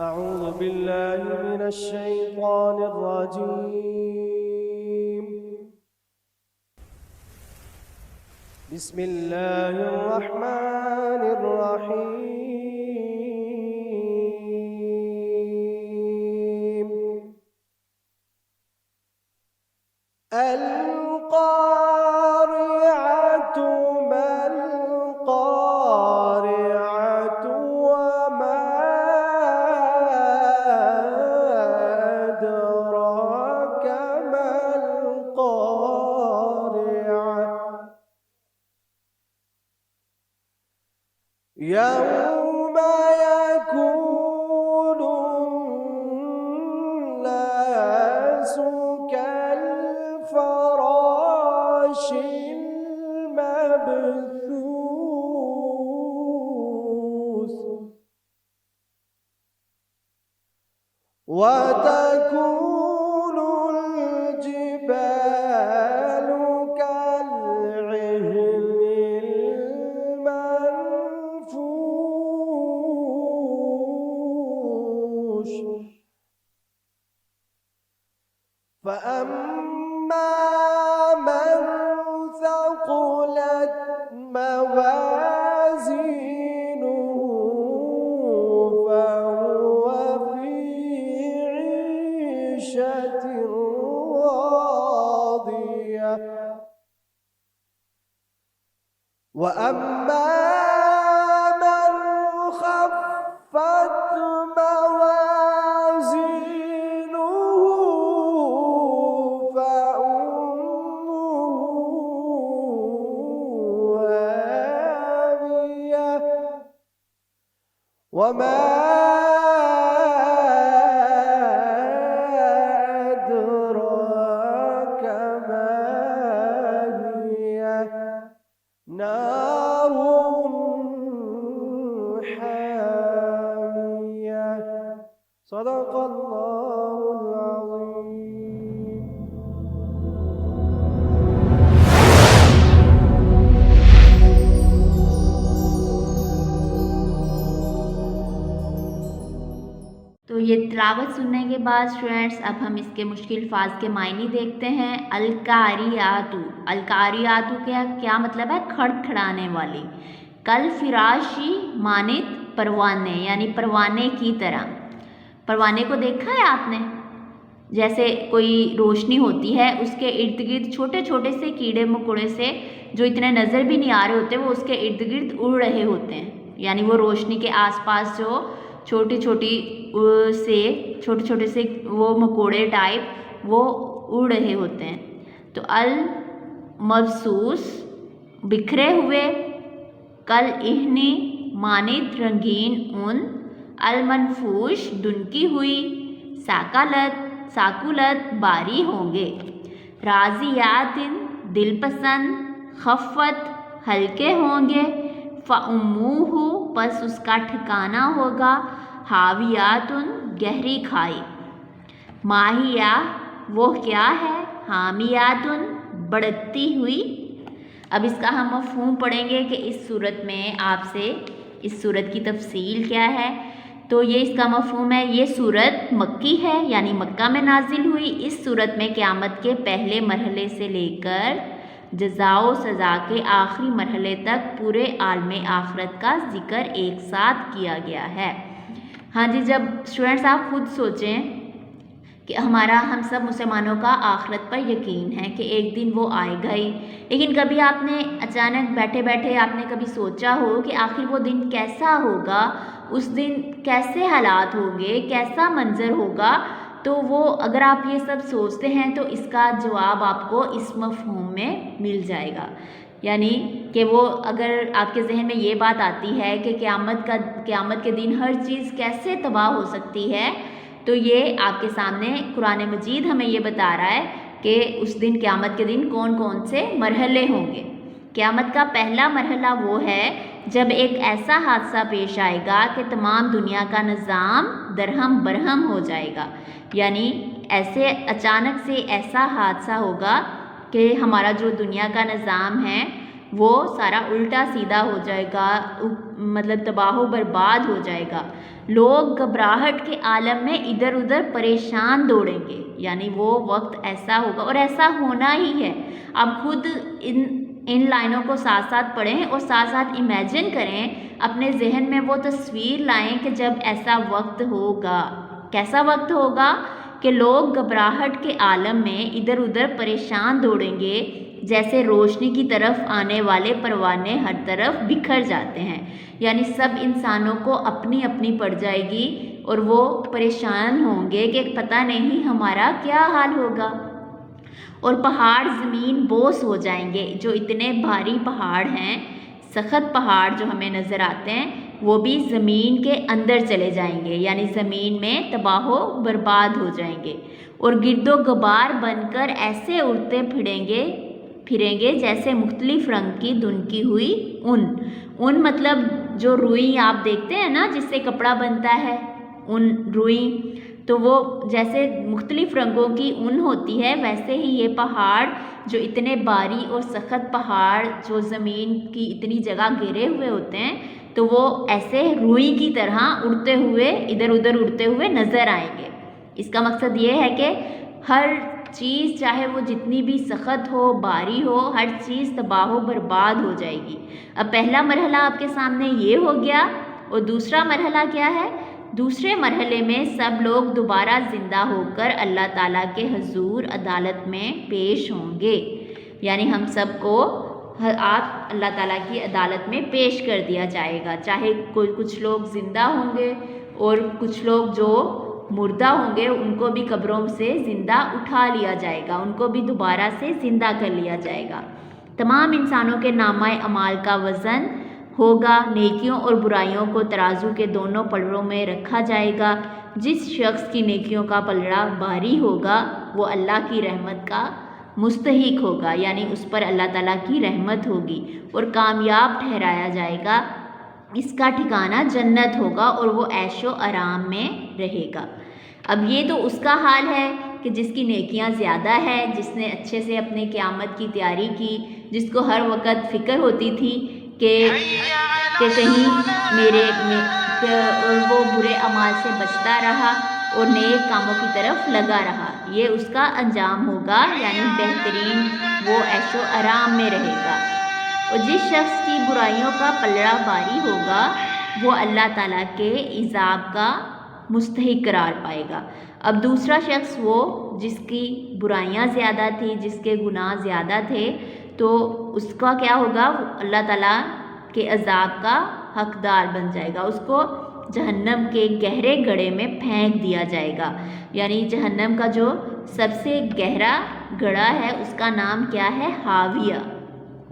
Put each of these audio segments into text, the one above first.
أعوذ بالله من الشيطان الرجيم. بسم الله الرحمن الرحيم. القارعة ما القارعة وما أدراك ما القارعة. يوم يكون الناس كالفراش المبثوث وتكون الجبال كالعهن المنفوش. فأما من ثقلت موازينه فهو في عيشة راضية. وأما من خفت موازينه فأمه هاوية. وما أدراك ما هي. نار حامية. صدق صدق اللہ العظیم. تو یہ تلاوت سننے کے بعد اسٹوڈینٹس اب ہم اس کے مشکل الفاظ کے معنی دیکھتے ہیں. القاریاتو، القاریاتو کیا مطلب ہے؟ کھڑکھڑانے والی. کل فراشی مانت پروانے، یعنی پروانے کی طرح. پروانے کو دیکھا ہے آپ نے؟ جیسے کوئی روشنی ہوتی ہے، اس کے ارد گرد چھوٹے چھوٹے سے کیڑے مکوڑے سے جو اتنے نظر بھی نہیں آ رہے ہوتے، وہ اس کے ارد گرد اڑ رہے ہوتے ہیں. یعنی وہ روشنی کے آس پاس جو چھوٹے چھوٹے سے وہ مکوڑے ٹائپ وہ اڑ رہے ہوتے ہیں. تو المبسوس بکھرے ہوئے، کل اہنی مانند رنگین اون، المنفوش دنکی ہوئی، ساکولت باری ہوں گے، راضیات دل پسند، خفت ہلکے ہوں گے، فَأُمُّهُ پس اس کا ٹھکانہ ہوگا، حاویات گہری کھائی، ماہیہ وہ کیا ہے، حامیات بڑھتی ہوئی. اب اس کا ہم مفہوم پڑھیں گے کہ اس صورت میں آپ سے اس صورت کی تفصیل کیا ہے. تو یہ اس کا مفہوم ہے، یہ صورت مکی ہے، یعنی مکہ میں نازل ہوئی. اس صورت میں قیامت کے پہلے مرحلے سے لے کر جزا و سزا کے آخری مرحلے تک پورے عالم آخرت کا ذکر ایک ساتھ کیا گیا ہے. ہاں جی، جب اسٹوڈنٹس آپ خود سوچیں کہ ہم سب مسلمانوں کا آخرت پر یقین ہے کہ ایک دن وہ آئے گا ہی، لیکن کبھی آپ نے اچانک بیٹھے بیٹھے آپ نے کبھی سوچا ہو کہ آخر وہ دن کیسا ہوگا، اس دن کیسے حالات ہوں گے، کیسا منظر ہوگا؟ تو وہ اگر آپ یہ سب سوچتے ہیں تو اس کا جواب آپ کو اس مفہوم میں مل جائے گا. یعنی کہ وہ اگر آپ کے ذہن میں یہ بات آتی ہے کہ قیامت کے دن ہر چیز کیسے تباہ ہو سکتی ہے، تو یہ آپ کے سامنے قرآن مجید ہمیں یہ بتا رہا ہے کہ اس دن قیامت کے دن کون کون سے مرحلے ہوں گے. قیامت کا پہلا مرحلہ وہ ہے جب ایک ایسا حادثہ پیش آئے گا کہ تمام دنیا کا نظام درہم برہم ہو جائے گا. یعنی ایسے اچانک سے ایسا حادثہ ہوگا کہ ہمارا جو دنیا کا نظام ہے وہ سارا الٹا سیدھا ہو جائے گا، مطلب تباہ و برباد ہو جائے گا. لوگ گھبراہٹ کے عالم میں ادھر ادھر پریشان دوڑیں گے. یعنی وہ وقت ایسا ہوگا اور ایسا ہونا ہی ہے. اب خود ان لائنوں کو ساتھ ساتھ پڑھیں اور ساتھ ساتھ امیجن کریں، اپنے ذہن میں وہ تصویر لائیں کہ جب ایسا وقت ہوگا. کیسا وقت ہوگا کہ لوگ گھبراہٹ کے عالم میں ادھر ادھر پریشان دوڑیں گے، جیسے روشنی کی طرف آنے والے پروانے ہر طرف بکھر جاتے ہیں. یعنی سب انسانوں کو اپنی اپنی پڑ جائے گی اور وہ پریشان ہوں گے کہ پتہ نہیں ہمارا کیا حال ہوگا. اور پہاڑ زمین بوس ہو جائیں گے. جو اتنے بھاری پہاڑ ہیں، سخت پہاڑ جو ہمیں نظر آتے ہیں، وہ بھی زمین کے اندر چلے جائیں گے. یعنی زمین میں تباہ و برباد ہو جائیں گے اور گرد و غبار بن کر ایسے اڑتے پھریں گے جیسے مختلف رنگ کی دنکی ہوئی اون مطلب جو روئی آپ دیکھتے ہیں نا جس سے کپڑا بنتا ہے، اون روئی، تو وہ جیسے مختلف رنگوں کی اون ہوتی ہے، ویسے ہی یہ پہاڑ جو اتنے باری اور سخت پہاڑ جو زمین کی اتنی جگہ گھیرے ہوئے ہوتے ہیں، تو وہ ایسے روئی کی طرح اڑتے ہوئے ادھر ادھر اڑتے ہوئے نظر آئیں گے. اس کا مقصد یہ ہے کہ ہر چیز چاہے وہ جتنی بھی سخت ہو، باری ہو، ہر چیز تباہ و برباد ہو جائے گی. اب پہلا مرحلہ آپ کے سامنے یہ ہو گیا. اور دوسرا مرحلہ کیا ہے؟ دوسرے مرحلے میں سب لوگ دوبارہ زندہ ہو کر اللہ تعالیٰ کے حضور عدالت میں پیش ہوں گے. یعنی ہم سب کو آپ اللہ تعالیٰ کی عدالت میں پیش کر دیا جائے گا. چاہے کچھ لوگ زندہ ہوں گے اور کچھ لوگ جو مردہ ہوں گے ان کو بھی قبروں سے زندہ اٹھا لیا جائے گا، ان کو بھی دوبارہ سے زندہ کر لیا جائے گا. تمام انسانوں کے نامہ اعمال کا وزن ہوگا. نیکیوں اور برائیوں کو ترازو کے دونوں پلڑوں میں رکھا جائے گا. جس شخص کی نیکیوں کا پلڑا بھاری ہوگا وہ اللہ کی رحمت کا مستحق ہوگا. یعنی اس پر اللہ تعالیٰ کی رحمت ہوگی اور کامیاب ٹھہرایا جائے گا. اس کا ٹھکانہ جنت ہوگا اور وہ عیش و آرام میں رہے گا. اب یہ تو اس کا حال ہے کہ جس کی نیکیاں زیادہ ہے، جس نے اچھے سے اپنے قیامت کی تیاری کی، جس کو ہر وقت فکر ہوتی تھی کہ کہیں اور وہ برے اعمال سے بچتا رہا اور نیک کاموں کی طرف لگا رہا، یہ اس کا انجام ہوگا، یعنی بہترین وہ عیش و آرام میں رہے گا۔ اور جس شخص کی برائیوں کا پلڑا باری ہوگا وہ اللہ تعالیٰ کے عذاب کا مستحق قرار پائے گا۔ اب دوسرا شخص وہ جس کی برائیاں زیادہ تھی، جس کے گناہ زیادہ تھے، تو اس کا کیا ہوگا؟ اللہ تعالیٰ کے عذاب کا حقدار بن جائے گا، اس کو جہنم کے گہرے گڑھے میں پھینک دیا جائے گا۔ یعنی جہنم کا جو سب سے گہرا گڑھا ہے اس کا نام کیا ہے؟ حاویہ۔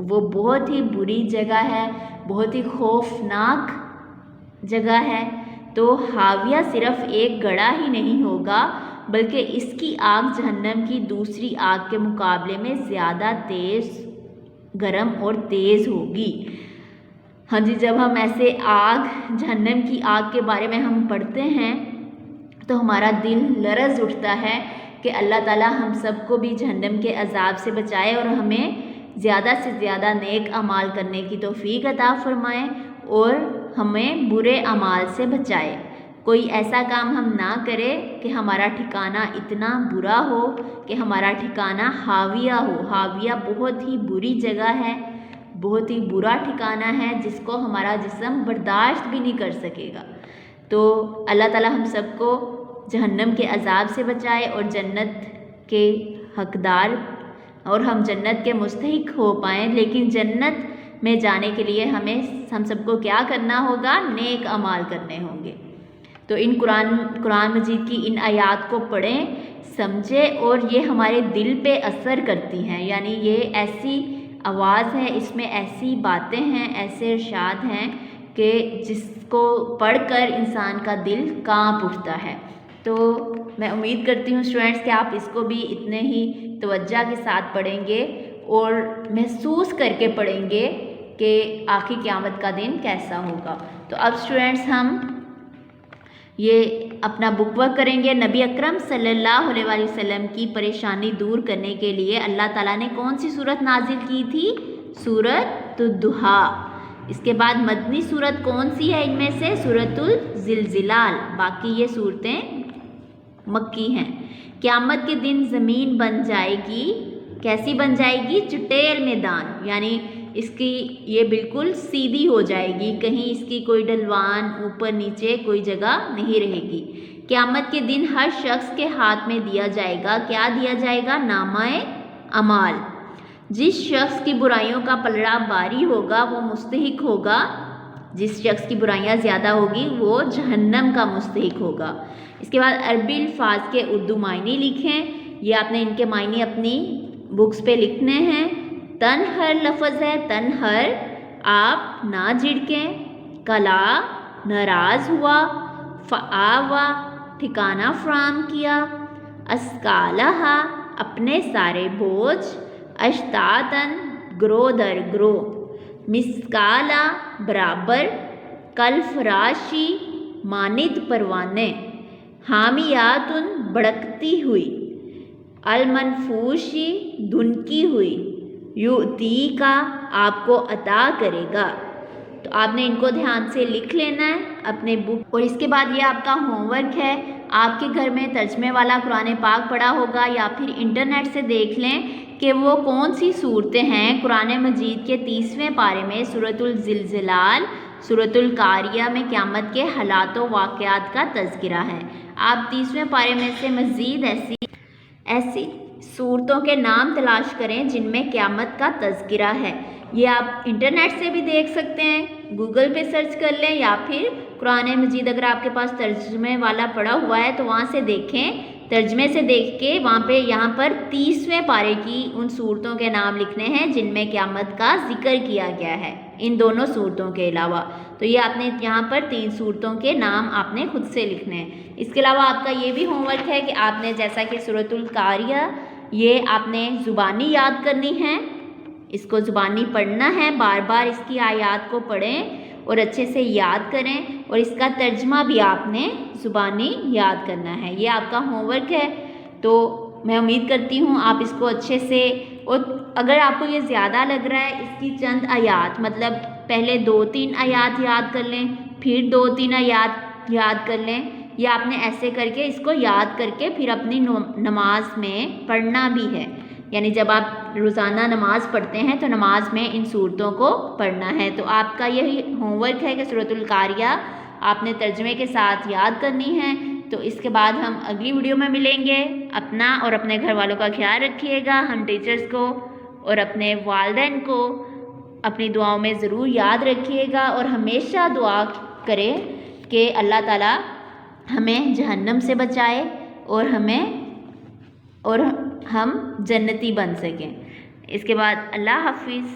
وہ بہت ہی بری جگہ ہے، بہت ہی خوفناک جگہ ہے۔ تو حاویہ صرف ایک گڑھا ہی نہیں ہوگا بلکہ اس کی آگ جہنم کی دوسری آگ کے مقابلے میں زیادہ تیز، گرم اور تیز ہوگی۔ ہاں جی، جب ہم ایسے جہنم کی آگ کے بارے میں ہم پڑھتے ہیں تو ہمارا دل لرز اٹھتا ہے کہ اللہ تعالیٰ ہم سب کو بھی جہنم کے عذاب سے بچائے اور ہمیں زیادہ سے زیادہ نیک اعمال کرنے کی توفیق عطا فرمائے اور ہمیں برے اعمال سے بچائے۔ کوئی ایسا کام ہم نہ کرے کہ ہمارا ٹھکانہ اتنا برا ہو کہ ہمارا ٹھکانہ حاویہ ہو۔ حاویہ بہت ہی بری جگہ ہے، بہت ہی برا ٹھکانہ ہے جس کو ہمارا جسم برداشت بھی نہیں کر سکے گا۔ تو اللہ تعالیٰ ہم سب کو جہنم کے عذاب سے بچائے اور جنت کے حقدار اور ہم جنت کے مستحق ہو پائیں۔ لیکن جنت میں جانے کے لیے ہم سب کو کیا کرنا ہوگا؟ نیک اعمال کرنے ہوں گے۔ تو ان قرآن مجید کی ان آیات کو پڑھیں، سمجھیں اور یہ ہمارے دل پہ اثر کرتی ہیں۔ یعنی یہ ایسی آواز ہے، اس میں ایسی باتیں ہیں، ایسے ارشاد ہیں کہ جس کو پڑھ کر انسان کا دل کانپ اٹھتا ہے۔ تو میں امید کرتی ہوں اسٹوڈنٹس کہ آپ اس کو بھی اتنے ہی توجہ کے ساتھ پڑھیں گے اور محسوس کر کے پڑھیں گے کہ آخری قیامت کا دن کیسا ہوگا۔ تو اب اسٹوڈنٹس ہم یہ اپنا بک ورک کریں گے۔ نبی اکرم صلی اللہ علیہ وآلہ وسلم کی پریشانی دور کرنے کے لیے اللہ تعالیٰ نے کون سی صورت نازل کی تھی؟ سورۃ الضحیٰ۔ اس کے بعد مدنی صورت کون سی ہے ان میں سے؟ سورۃ الزلزال۔ باقی یہ صورتیں مکی ہیں۔ قیامت کے دن زمین بن جائے گی، کیسی بن جائے گی؟ چٹیل میدان، یعنی اس کی یہ بالکل سیدھی ہو جائے گی، کہیں اس کی کوئی ڈھلوان اوپر نیچے کوئی جگہ نہیں رہے گی۔ قیامت کے دن ہر شخص کے ہاتھ میں دیا جائے گا، کیا دیا جائے گا؟ نامہ اعمال۔ جس شخص کی برائیوں کا پلڑا باری ہوگا وہ مستحق ہوگا، جس شخص کی برائیاں زیادہ ہوگی وہ جہنم کا مستحق ہوگا۔ اس کے بعد عربی الفاظ کے اردو معنی لکھیں، یہ آپ نے ان کے معنی اپنی بکس پہ لکھنے ہیں۔ تنہر لفظ ہے، تنہر آپ نہ جھڑکیں، کلا ناراض ہوا، فآوا ٹھکانہ فراہم کیا، اسکالہا اپنے سارے بوجھ، اشتاتن گروہ در گروہ، مسکالا برابر، کل فراشی مانند پروانے، حامیاتن بڑکتی ہوئی، المنفوشی دھنکی ہوئی، یؤتی کا آپ کو عطا کرے گا۔ تو آپ نے ان کو دھیان سے لکھ لینا ہے اپنے بک، اور اس کے بعد یہ آپ کا ہوم ورک ہے۔ آپ کے گھر میں ترجمے والا قرآن پاک پڑھا ہوگا یا پھر انٹرنیٹ سے دیکھ لیں کہ وہ کون سی صورتیں ہیں۔ قرآن مجید کے 30ویں پارے میں سورۃ الزلزال، سورۃ القاریہ میں قیامت کے حالات و واقعات کا تذکرہ ہے۔ آپ 30ویں پارے میں سے مزید ایسی صورتوں کے نام تلاش کریں جن میں قیامت کا تذکرہ ہے۔ یہ آپ انٹرنیٹ سے بھی دیکھ سکتے ہیں، گوگل پہ سرچ کر لیں یا پھر قرآن مجید اگر آپ کے پاس ترجمے والا پڑا ہوا ہے تو وہاں سے دیکھیں، ترجمے سے دیکھ کے وہاں پہ یہاں پر 30ویں پارے کی ان صورتوں کے نام لکھنے ہیں جن میں قیامت کا ذکر کیا گیا ہے، ان دونوں صورتوں کے علاوہ۔ تو یہ آپ نے یہاں پر 3 صورتوں کے نام آپ نے خود سے لکھنے ہیں۔ اس کے علاوہ آپ کا یہ بھی ہوم ورک ہے کہ آپ نے جیسا کہ سورۃ القاریہ یہ آپ نے زبانی یاد کرنی ہے، اس کو زبانی پڑھنا ہے، بار بار اس کی آیات کو پڑھیں اور اچھے سے یاد کریں، اور اس کا ترجمہ بھی آپ نے زبانی یاد کرنا ہے۔ یہ آپ کا ہوم ورک ہے، تو میں امید کرتی ہوں آپ اس کو اچھے سے، اور اگر آپ کو یہ زیادہ لگ رہا ہے اس کی چند آیات، مطلب پہلے 2-3 آیات یاد کر لیں، پھر 2-3 آیات یاد کر لیں، یا آپ نے ایسے کر کے اس کو یاد کر کے پھر اپنی نماز میں پڑھنا بھی ہے، یعنی جب آپ روزانہ نماز پڑھتے ہیں تو نماز میں ان صورتوں کو پڑھنا ہے۔ تو آپ کا یہی ہوم ورک ہے کہ سورۃ القاریہ آپ نے ترجمے کے ساتھ یاد کرنی ہے۔ تو اس کے بعد ہم اگلی ویڈیو میں ملیں گے۔ اپنا اور اپنے گھر والوں کا خیال رکھیے گا، ہم ٹیچرز کو اور اپنے والدین کو اپنی دعاؤں میں ضرور یاد رکھیے گا، اور ہمیشہ دعا کریں کہ اللہ تعالیٰ ہمیں جہنم سے بچائے اور ہم جنتی بن سکیں۔ اس کے بعد اللہ حافظ۔